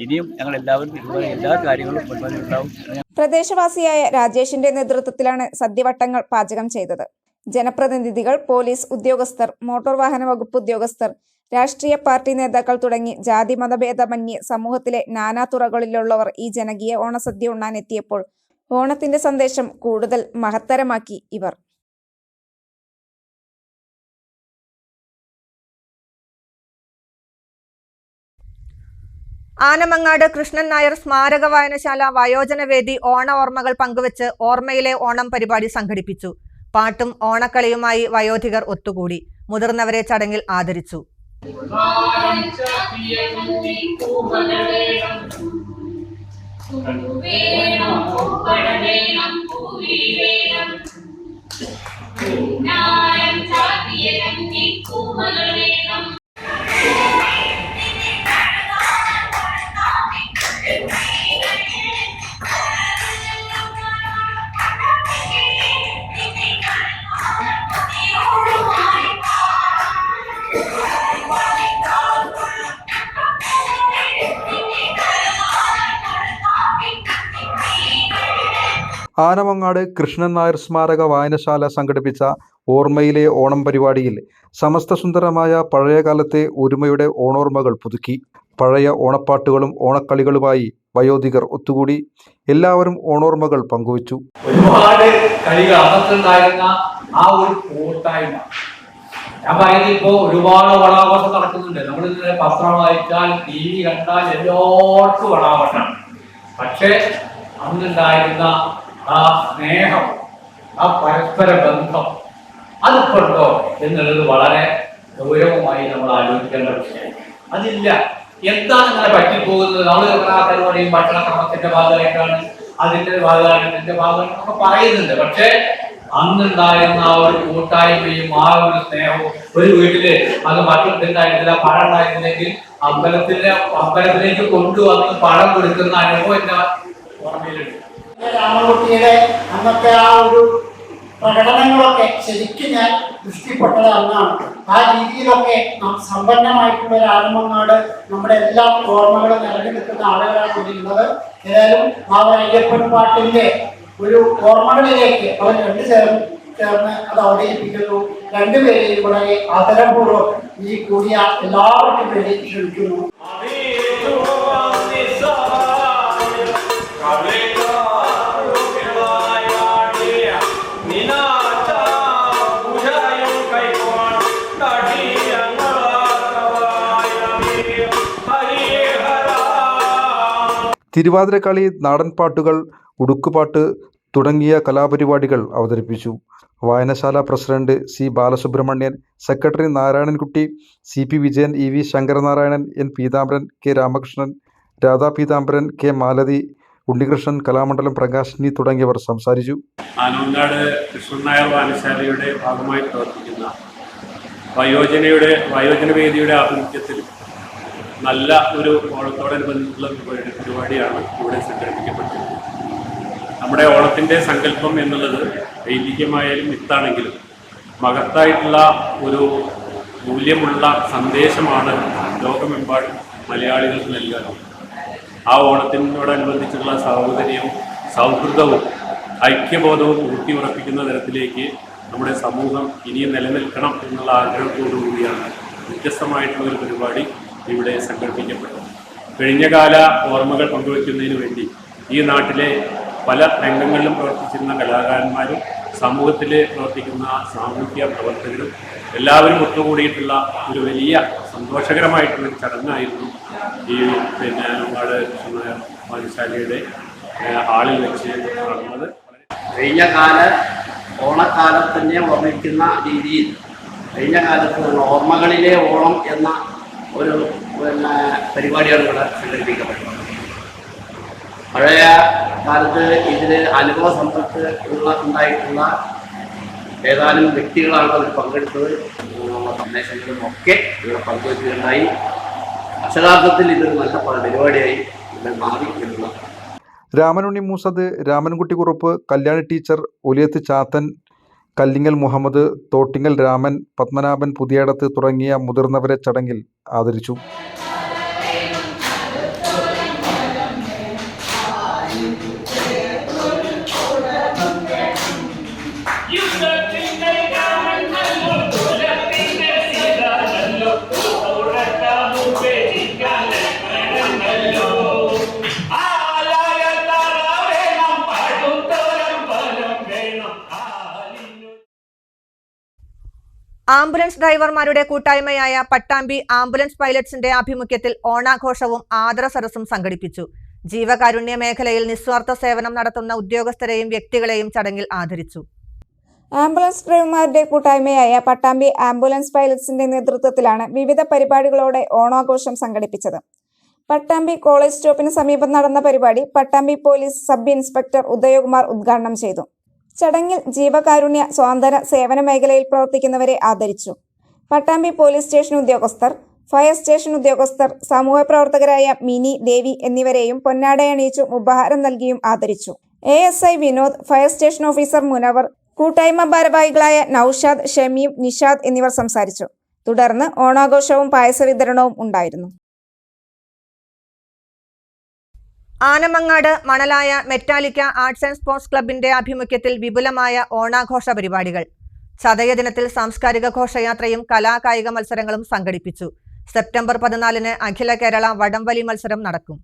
ഇനിയും ഞങ്ങൾ എല്ലാവരും ഇതുപോലെ എല്ലാ കാര്യങ്ങളും മുൻപോട്ട് ഉണ്ടാവും. പ്രദേശവാസിയായ രാജേഷിന്റെ നേതൃത്വത്തിലാണ് സദ്യവട്ടങ്ങൾ പാചകം ചെയ്തത്. ജനപ്രതിനിധികൾ, പോലീസ് ഉദ്യോഗസ്ഥർ, മോട്ടോർ വാഹന വകുപ്പ് ഉദ്യോഗസ്ഥർ, രാഷ്ട്രീയ പാർട്ടി നേതാക്കൾ തുടങ്ങി ജാതി മതഭേദമന്യേ സമൂഹത്തിലെ നാനാ തുറകളിലുള്ളവർ ഈ ജനകീയ ഓണസദ്യ ഉണ്ണാൻ എത്തിയപ്പോൾ ഓണത്തിന്റെ സന്ദേശം കൂടുതൽ മഹത്തരമാക്കി ഇവർ. ആനമങ്ങാട് കൃഷ്ണൻ നായർ സ്മാരക വായനശാല വയോജനവേദി ഓണ ഓർമ്മകൾ പങ്കുവച്ച് ഓർമ്മയിലെ ഓണം പരിപാടി സംഘടിപ്പിച്ചു. പാട്ടും ഓണക്കളിയുമായി വയോധികർ ഒത്തുകൂടി. മുതിർന്നവരെ ചടങ്ങിൽ ആദരിച്ചു. ആനമങ്ങാട് കൃഷ്ണൻ നായർ സ്മാരക വായനശാല സംഘടിപ്പിച്ച ഓർമ്മയിലെ ഓണം പരിപാടിയിൽ സമസ്ത സുന്ദരമായ പഴയകാലത്തെ ഒരുമയുടെ ഓണോർമ്മകൾ പുതുക്കി. പഴയ ഓണപ്പാട്ടുകളും ഓണക്കളികളുമായി വയോധികർ ഒത്തുകൂടി. എല്ലാവരും ഓണോർമ്മകൾ പങ്കുവച്ചു. ഒരുപാട് കളികൾ അന്നത്തുണ്ടായിരുന്ന ആ ഒരു കൂട്ടായ്മ ഞാൻ പറയുന്നത് ഇപ്പോൾ ഒരുപാട് ഓണാഘോഷം നടക്കുന്നുണ്ട്. നമ്മൾ ഇന്നലെ പത്രം വായിച്ചാൽ, TV കണ്ടാൽ എല്ലാവർക്കും ഓണാഘോഷമാണ്. പക്ഷേ അന്നുണ്ടായിരുന്ന ആ സ്നേഹം, ആ പരസ്പര ബന്ധം അതിപ്പോഴുണ്ടോ എന്നുള്ളത് വളരെ ഗൗരവമായി നമ്മൾ ആലോചിക്കേണ്ട വിഷയം. അതില്ല. എന്താണ് ഇങ്ങനെ പറ്റിപ്പോകുന്നത്? നമ്മൾ പരിപാടിയും ഭക്ഷണ ക്രമത്തിന്റെ ഭാഗമായിട്ടാണ്, അതിന്റെ ഭാഗമാണ്, ഇതിന്റെ ഭാഗമായിട്ടൊക്കെ പറയുന്നുണ്ട്. പക്ഷേ അന്നുണ്ടായിരുന്ന ആ ഒരു കൂട്ടായ്മയും ആ ഒരു സ്നേഹവും, ഒരു വീട്ടില് അത് മറ്റുണ്ടായിരുന്നില്ല, പഴം ഉണ്ടായിരുന്നില്ലെങ്കിൽ അമ്പലത്തിലേക്ക് കൊണ്ടുവന്ന് പഴം കൊടുക്കുന്ന അനുഭവം എന്റെ ഓർമ്മയിലുണ്ട്. രാമകുട്ടിയുടെ അന്നത്തെ ആ ഒരു പ്രകടനങ്ങളൊക്കെ ശരിക്കും ഞാൻ ദൃഷ്ടിപ്പെട്ടത് അന്നാണ്. ആ രീതിയിലൊക്കെ സമ്പന്നമായിട്ടുള്ള ഒരു ആനമങ്ങാട് നമ്മുടെ എല്ലാ ഓർമ്മകളും നിറഞ്ഞു നിൽക്കുന്ന ആളുകളാണ് ഉള്ളത്. ഏതായാലും ആ അയ്യപ്പൻ പാട്ടിന്റെ ഒരു ഓർമ്മകളിലേക്ക് അവർ ചേർന്ന് അത് അവതരിപ്പിക്കുന്നു. രണ്ടുപേരെയും വളരെ ആദരപൂർവ്വം ഈ കൂടിയ എല്ലാവർക്കും വേണ്ടി ക്ഷണിക്കുന്നു. Hare തിരുവാതിരക്കളി, നാടൻപാട്ടുകൾ, ഉടുക്കുപാട്ട് തുടങ്ങിയ കലാപരിപാടികൾ അവതരിപ്പിച്ചു. വായനശാല president C Balasubramanian, secretary Narayanankutty, CP Vijayan, EV Sankaranarayanan, N Peethambaran, K Ramakrishnan, Radha Peethambaran, K Malathi, Unnikrishnan, Kalamandalam Prakashini തുടങ്ങിയവർ സംസാരിച്ചു. ആനവങ്ങാട് കൃഷ്ണൻ നായർ വായനശാലയുടെ ഭാഗമായി പ്രവർത്തിക്കുന്ന വയോജനവേദിയുടെ ആഭിമുഖ്യത്തിൽ നല്ല ഒരു ഓണത്തോടനുബന്ധിച്ചുള്ള പരിപാടിയാണ് ഇവിടെ സംഘടിപ്പിക്കപ്പെട്ടത്. നമ്മുടെ ഓണത്തിൻ്റെ സങ്കല്പം എന്നുള്ളത് വൈദികമായാലും മിത്താണെങ്കിലും മഹത്തായിട്ടുള്ള ഒരു മൂല്യമുള്ള സന്ദേശമാണ് ലോകമെമ്പാടും മലയാളികൾക്ക് നൽകാറുള്ളത്. ആ ഓണത്തിനോടനുബന്ധിച്ചുള്ള സാഹോദര്യവും സൗഹൃദവും ഐക്യബോധവും ഊട്ടിയുറപ്പിക്കുന്ന തരത്തിലേക്ക് നമ്മുടെ സമൂഹം ഇനിയും നിലനിൽക്കണം എന്നുള്ള ആഗ്രഹത്തോടു കൂടിയാണ് വ്യത്യസ്തമായിട്ടുള്ള ഒരു പരിപാടി ഇവിടെ സംഘടിപ്പിക്കപ്പെട്ടത്. കഴിഞ്ഞകാല ഓർമ്മകൾ പങ്കുവയ്ക്കുന്നതിന് വേണ്ടി ഈ നാട്ടിലെ പല രംഗങ്ങളിലും പ്രവർത്തിച്ചിരുന്ന കലാകാരന്മാരും സമൂഹത്തിൽ പ്രവർത്തിക്കുന്ന സാമൂഹ്യ പ്രവർത്തകരും എല്ലാവരും ഒത്തുകൂടിയിട്ടുള്ള ഒരു വലിയ സന്തോഷകരമായിട്ടുള്ളൊരു ചടങ്ങായിരുന്നു ഈ ആനവങ്ങാട് കൃഷ്ണനായർ വായനശാലയുടെ ഹാളിൽ വെച്ച് നടന്നത്. കഴിഞ്ഞ കാല ഓണക്കാലത്തിനെ ഓർമ്മിക്കുന്ന രീതിയിൽ കഴിഞ്ഞ കാലത്ത് ഓർമ്മകളിലെ ഓണം എന്ന ഒരു പരിപാടിയാണ് ഇവിടെ സംഘടിപ്പിക്കപ്പെട്ടത്. പഴയ കാലത്ത് ഇതിൽ അനുഭവ സമ്പത്ത് ഉണ്ടായിട്ടുള്ള ഏതാനും വ്യക്തികളാണ് അതിൽ പങ്കെടുത്തത്. സന്ദേശങ്ങളും ഒക്കെ ഇവിടെ പങ്കുവയ്ക്കുകയുണ്ടായി. അക്ഷരാർത്ഥത്തിൽ ഇതൊരു നല്ല പരിപാടിയായി ഇവിടെ മാറി എന്നുള്ള രാമനുണ്ണി മൂസത്, രാമൻകുട്ടി കുറുപ്പ്, കല്യാണി ടീച്ചർ, ഒലിയത്ത് ചാത്തൻ, കല്ലിങ്ങൽ മുഹമ്മദ്, തോട്ടിങ്ങൽ രാമൻ, പത്മനാഭൻ പുതിയടത്ത് തുടങ്ങിയ മുതിർന്നവരെ ചടങ്ങിൽ ആദരിച്ചു. ആംബുലൻസ് ഡ്രൈവർമാരുടെ കൂട്ടായ്മയായ പട്ടാമ്പി ആംബുലൻസ് പൈലറ്റ്സിന്റെ ആഭിമുഖ്യത്തിൽ ഓണാഘോഷവും ആദര സദസ്സും സംഘടിപ്പിച്ചു. ജീവകാരുണ്യ മേഖലയിൽ നിസ്വാർത്ഥ സേവനം നടത്തുന്ന ഉദ്യോഗസ്ഥരെയും വ്യക്തികളെയും ചടങ്ങിൽ ആദരിച്ചു. ആംബുലൻസ് ഡ്രൈവർമാരുടെ കൂട്ടായ്മയായ പട്ടാമ്പി ആംബുലൻസ് പൈലറ്റ്സിന്റെ നേതൃത്വത്തിലാണ് വിവിധ പരിപാടികളോടെ ഓണാഘോഷം സംഘടിപ്പിച്ചത്. പട്ടാമ്പി കോളേജ് സ്റ്റോപ്പിന് സമീപം നടന്ന പരിപാടി Pattambi police sub inspector Udayakumar ഉദ്ഘാടനം ചെയ്തു. ചടങ്ങിൽ ജീവകാരുണ്യ സ്വാതന്ത്ര്യ സേവന മേഖലയിൽ പ്രവർത്തിക്കുന്നവരെ ആദരിച്ചു. പട്ടാമ്പി പോലീസ് സ്റ്റേഷൻ ഉദ്യോഗസ്ഥർ, ഫയർ സ്റ്റേഷൻ ഉദ്യോഗസ്ഥർ, സാമൂഹ്യ പ്രവർത്തകരായ മിനി, ദേവി എന്നിവരെയും പൊന്നാടയണിയിച്ചു ഉപഹാരം നൽകിയും ആദരിച്ചു. ASI Vinod, fire station officer Munavar, കൂട്ടായ്മ ഭാരവാഹികളായ നൌഷാദ്, ഷമീം, നിഷാദ് എന്നിവർ സംസാരിച്ചു. തുടർന്ന് ഓണാഘോഷവും പായസ വിതരണവും ഉണ്ടായിരുന്നു. Anamangad മണലായ Metallica arts and sports ക്ലബിന്റെ ആഭിമുഖ്യത്തിൽ വിപുലമായ ഓണാഘോഷ പരിപാടികൾ. ചതയ ദിനത്തിൽ സാംസ്കാരിക ഘോഷയാത്രയും കലാകായിക മത്സരങ്ങളും സംഘടിപ്പിച്ചു. സെപ്റ്റംബർ 14 അഖില കേരള വടംവലി മത്സരം നടക്കും.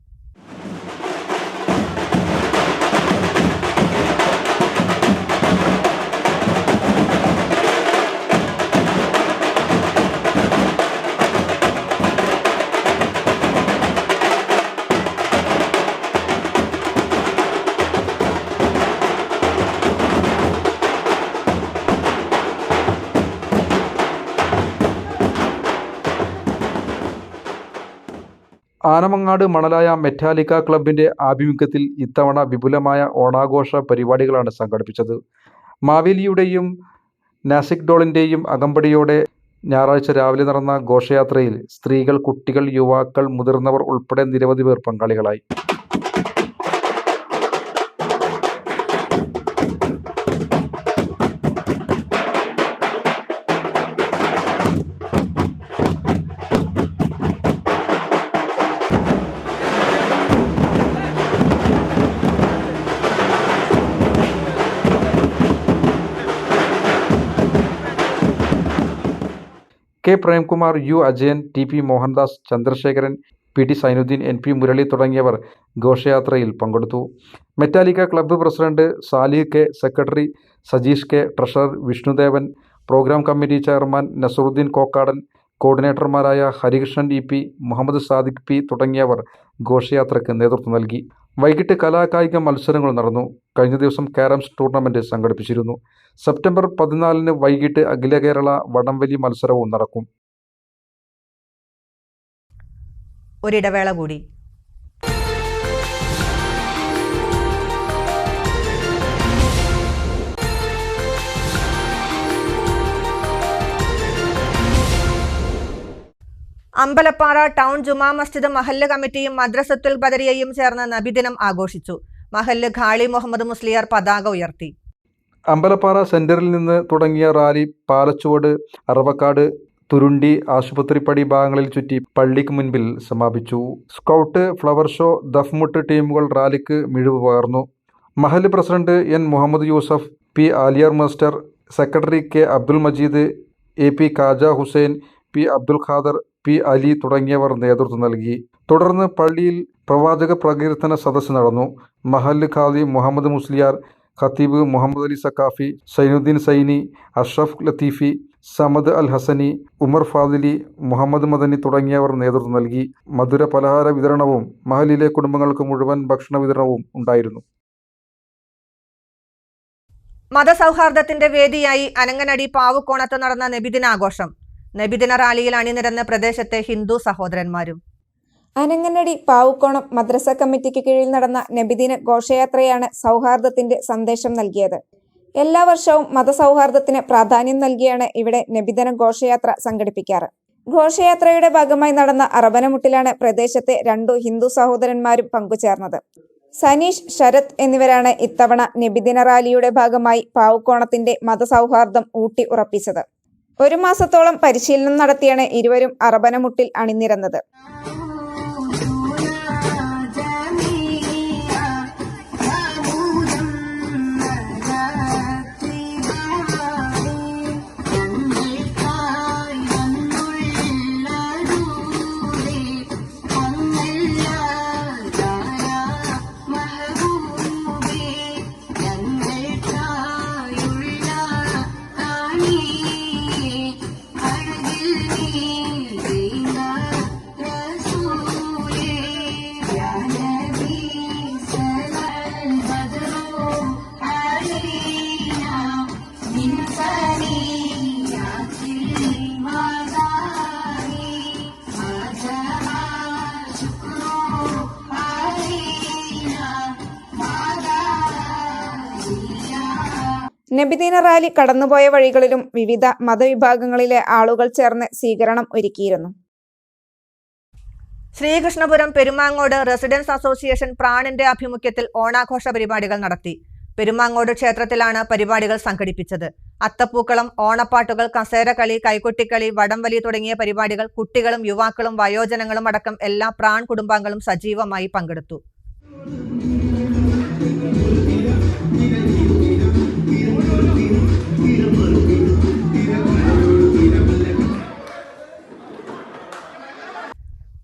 ആനമങ്ങാട് മണലായ മെറ്റാലിക്ക ക്ലബിന്റെ ആഭിമുഖ്യത്തിൽ ഇത്തവണ വിപുലമായ ഓണാഘോഷ പരിപാടികളാണ് സംഘടിപ്പിച്ചത്. മാവേലിയുടെയും നാസിക് ഡോളിന്റെയും അകമ്പടിയോടെ ഞായറാഴ്ച രാവിലെ നടന്ന ഘോഷയാത്രയിൽ സ്ത്രീകൾ, കുട്ടികൾ, യുവാക്കൾ, മുതിർന്നവർ ഉൾപ്പെടെ നിരവധി പേർ പങ്കാളികളായി. K Premkumar, U Ajayan, TP Mohandas, Chandrasekharan, PD Zainuddin, NP Murali തുടങ്ങിയവർ ഘോഷയാത്രയിൽ പങ്കെടുത്തു. Metallica club president Salih K, secretary Sajeesh K, treasurer Vishnudevan, program committee chairman Nasaruddin Kokkadan, കോർഡിനേറ്റർമാരായ ഹരികൃഷ്ണൻ EP, മുഹമ്മദ് സാദിഖ് P തുടങ്ങിയവർ ഘോഷയാത്രയ്ക്ക് നേതൃത്വം നൽകി. വൈകിട്ട് കലാകായിക മത്സരങ്ങൾ നടന്നു. കഴിഞ്ഞ ദിവസം കാരംസ് ടൂർണമെന്റ് സംഘടിപ്പിച്ചിരുന്നു. സെപ്റ്റംബർ 14 വൈകിട്ട് അഖില കേരള വടംവലി മത്സരവും നടക്കും. ഒരിടവേള കൂടി. അമ്പലപ്പാറ ടൗൺ ജുമാ മസ്ജിദ് മഹല്ല് കമ്മിറ്റിയും മദ്രസത്തുൽ ബദരിയയും ചേർന്ന് നബിദിനം ആഘോഷിച്ചു. മഹല്ല് ഖാളി മുഹമ്മദ് മുസ്ലിയാർ പതാക ഉയർത്തി. അമ്പലപ്പാറ സെന്ററിൽ നിന്ന് തുടങ്ങിയ റാലി പാലച്ചുവട്, അറവക്കാട്, തുരുണ്ടി, ആശുപത്രിപ്പടി ഭാഗങ്ങളിൽ ചുറ്റി പള്ളിക്ക് മുൻപിൽ സമാപിച്ചു. സ്കൗട്ട്, ഫ്ലവർ ഷോ, ദഫ്മുട്ട് ടീമുകൾ റാലിക്ക് മിഴിവ് പകർന്നു. മഹല്ല് president N Muhammad Yusuf, P Aliyar master, secretary K Abdul Majeed, AP Khaja Hussain, P Abdul Khader, P Ali തുടങ്ങിയവർ നേതൃത്വം നൽകി. തുടർന്ന് പള്ളിയിൽ പ്രവാചക പ്രകീർത്തന സദസ്സ് നടന്നു. മഹല്ല് ഖാദി മുഹമ്മദ് മുസ്ലിയാർ, ഖത്തീബ് മുഹമ്മദ് അലി സക്കാഫി, സൈനുദ്ദീൻ സൈനി, അഷ്റഫ് ലത്തീഫി, സമദ് അൽ ഹസനി, ഉമർ ഫാദിലി, മുഹമ്മദ് മദനി തുടങ്ങിയവർ നേതൃത്വം നൽകി. മധുര പലഹാര വിതരണവും മഹലിലെ കുടുംബങ്ങൾക്ക് മുഴുവൻ ഭക്ഷണ വിതരണവും ഉണ്ടായിരുന്നു. മതസൗഹാർദ്ദത്തിന്റെ വേദിയായി അനങ്ങനടി പാവുക്കോണത്ത് നടന്ന നബിദിനാഘോഷം. നബിദിന റാലിയിൽ അണിനിരന്ന പ്രദേശത്തെ ഹിന്ദു സഹോദരന്മാരും. അനങ്ങനടി പാവുക്കോണം മദ്രസ കമ്മിറ്റിക്ക് കീഴിൽ നടന്ന നബിദിന ഘോഷയാത്രയാണ് സൗഹാർദ്ദത്തിന്റെ സന്ദേശം നൽകിയത്. എല്ലാ വർഷവും മതസൗഹാർദ്ദത്തിന് പ്രാധാന്യം നൽകിയാണ് ഇവിടെ നബിദിന ഘോഷയാത്ര സംഘടിപ്പിക്കാറ്. ഘോഷയാത്രയുടെ ഭാഗമായി നടന്ന അറബനമുട്ടിലാണ് പ്രദേശത്തെ 2 ഹിന്ദു സഹോദരന്മാരും പങ്കുചേർന്നത്. സനീഷ്, ശരത് എന്നിവരാണ് ഇത്തവണ നബിദിന റാലിയുടെ ഭാഗമായി പാവുക്കോണത്തിന്റെ മതസൗഹാർദ്ദം ഊട്ടി ഉറപ്പിച്ചത്. 1 മാസത്തോളം പരിശീലനം നടത്തിയാണ് ഇരുവരും അറബനമുട്ടിൽ അണിനിരന്നത്. നബിദിന റാലി കടന്നുപോയ വഴികളിലും വിവിധ മതവിഭാഗങ്ങളിലെ ആളുകൾ ചേർന്ന് സ്വീകരണം ഒരുക്കിയിരുന്നു. ശ്രീകൃഷ്ണപുരം പെരുമാങ്ങോട് റെസിഡൻസ് അസോസിയേഷൻ പ്രാണിന്റെ ആഭിമുഖ്യത്തിൽ ഓണാഘോഷ പരിപാടികൾ നടത്തി. പെരുമാങ്ങോട് ക്ഷേത്രത്തിലാണ് പരിപാടികൾ സംഘടിപ്പിച്ചത്. അത്തപ്പൂക്കളം, ഓണപ്പാട്ടുകൾ, കസേരകളി, കൈകൊട്ടിക്കളി, വടംവലി തുടങ്ങിയ പരിപാടികൾ കുട്ടികളും യുവാക്കളും വയോജനങ്ങളും അടക്കം എല്ലാ പ്രാൺ കുടുംബാംഗങ്ങളും സജീവമായി പങ്കെടുത്തു.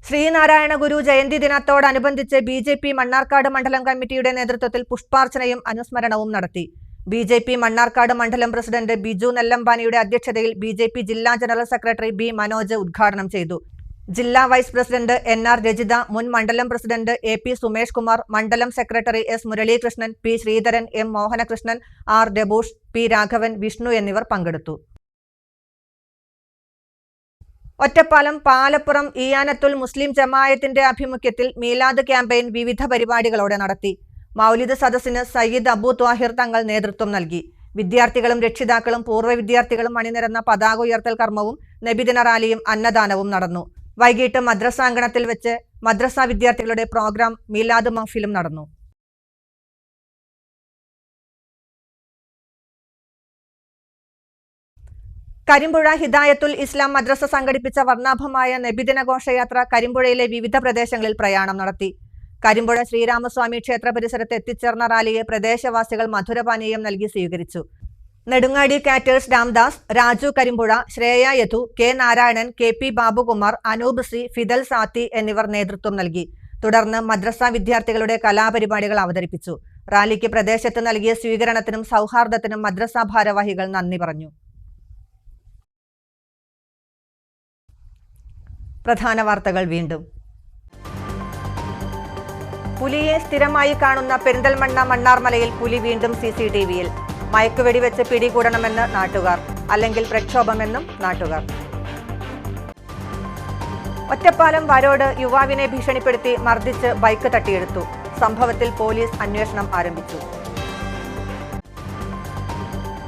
ശ്രീനാരായണ ഗുരു ജയന്തി ദിനത്തോടനുബന്ധിച്ച് BJP മണ്ണാർക്കാട് മണ്ഡലം കമ്മിറ്റിയുടെ നേതൃത്വത്തിൽ പുഷ്പാർച്ചനയും അനുസ്മരണവും നടത്തി. BJP മണ്ണാർക്കാട് മണ്ഡലം പ്രസിഡന്റ് ബിജു നെല്ലമ്പാനിയുടെ അധ്യക്ഷതയിൽ BJP ജില്ലാ ജനറൽ സെക്രട്ടറി B മനോജ് ഉദ്ഘാടനം ചെയ്തു. ജില്ലാ വൈസ് പ്രസിഡന്റ് NR രജിത, മുൻ മണ്ഡലം പ്രസിഡന്റ് AP സുമേഷ് കുമാർ, മണ്ഡലം secretary S Muralikrishnan, P Sreedharan, M Mohanakrishnan, R ഡെബൂഷ്, P Raghavan, Vishnu എന്നിവർ പങ്കെടുത്തു. ഒറ്റപ്പാലം പാലപ്പുറം ഈയാനത്തുൽ മുസ്ലിം ജമായത്തിന്റെ ആഭിമുഖ്യത്തിൽ മീലാദ് ക്യാമ്പയിൻ വിവിധ പരിപാടികളോടെ നടത്തി. മൗലിദ് സദസ്സിന് സയ്യിദ് അബു ത്വാഹിർ തങ്ങൾ നേതൃത്വം നൽകി. വിദ്യാർത്ഥികളും രക്ഷിതാക്കളും പൂർവ്വ വിദ്യാർത്ഥികളും അണിനിരന്ന പതാക ഉയർത്തൽ കർമ്മവും നബിദിന റാലിയും അന്നദാനവും നടന്നു. വൈകിട്ട് മദ്രസാങ്കണത്തിൽ വെച്ച് മദ്രസ വിദ്യാർത്ഥികളുടെ പ്രോഗ്രാം മീലാദ് മഹ്ഫിലും നടന്നു. കരിമ്പുഴ ഹിദായത്തുൽ ഇസ്ലാം മദ്രസ സംഘടിപ്പിച്ച വർണ്ണാഭമായ നബിദിന ഘോഷയാത്ര കരിമ്പുഴയിലെ വിവിധ പ്രദേശങ്ങളിൽ പ്രയാണം നടത്തി. കരിമ്പുഴ ശ്രീരാമസ്വാമി ക്ഷേത്ര പരിസരത്ത് എത്തിച്ചേർന്ന റാലിയെ പ്രദേശവാസികൾ മധുരപാനീയം നൽകി സ്വീകരിച്ചു. Nedungadi caters Ramdas, Raju Karimpuzha, Shreya Yadu, K Narayanan, KP Babukumar, Anoop C, Fidel Saathi എന്നിവർ നേതൃത്വം നൽകി. തുടർന്ന് മദ്രസ വിദ്യാർത്ഥികളുടെ കലാപരിപാടികൾ അവതരിപ്പിച്ചു. റാലിക്ക് പ്രദേശത്ത് നൽകിയ സ്വീകരണത്തിനും സൗഹാർദ്ദത്തിനും മദ്രസ ഭാരവാഹികൾ നന്ദി പറഞ്ഞു. പ്രധാന വാർത്തകൾ വീണ്ടും. പുലിയെ സ്ഥിരമായി കാണുന്ന പെരിന്തൽമണ്ണ മണ്ണാർമലയിൽ പുലി വീണ്ടും CCTVയിൽ. മയക്കുവെടി വെച്ച് പിടികൂടണമെന്ന് നാട്ടുകാർ, അല്ലെങ്കിൽ പ്രക്ഷോഭമെന്നും നാട്ടുകാർ. ഒറ്റപ്പാലം വരോട് യുവാവിനെ ഭീഷണിപ്പെടുത്തി മർദ്ദിച്ച് ബൈക്ക് തട്ടിയെടുത്തു. സംഭവത്തിൽ പോലീസ് അന്വേഷണം ആരംഭിച്ചു.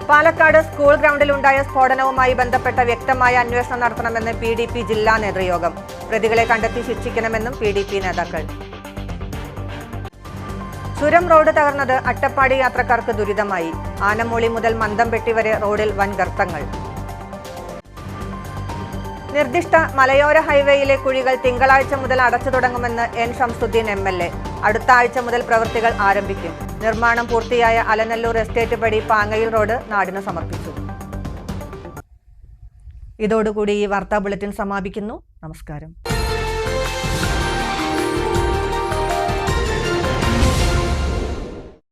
പാലക്കാട് സ്കൂൾ ഗ്രൗണ്ടിലുണ്ടായ സ്ഫോടനവുമായി ബന്ധപ്പെട്ട വ്യക്തമായ അന്വേഷണം നടത്തണമെന്ന് PDP ജില്ലാ നേതൃയോഗം. പ്രതികളെ കണ്ടെത്തി ശിക്ഷിക്കണമെന്നും PDP നേതാക്കൾ. ചുരം റോഡ് തകർന്നത് അട്ടപ്പാടി യാത്രക്കാർക്ക് ദുരിതമായി. ആനമൂളി മുതൽ മന്തംപെട്ടി വരെ റോഡിൽ വൻ ഗർത്തങ്ങൾ. നിർദ്ദിഷ്ട മലയോര ഹൈവേയിലെ കുഴികൾ തിങ്കളാഴ്ച മുതൽ അടച്ചു തുടങ്ങുമെന്ന് N. ഷംസുദ്ദീൻ MLA. അടുത്ത ആഴ്ച മുതൽ പ്രവൃത്തികൾ ആരംഭിക്കും. നിർമ്മാണം പൂർത്തിയായ അലനല്ലൂർ എസ്റ്റേറ്റ് പടി പാങ്ങയിൽ റോഡ് നാടിന് സമർപ്പിച്ചു. ഇതോടുകൂടി ഈ വാർത്താ ബുള്ളറ്റിൻ സമാപിക്കുന്നു. നമസ്കാരം.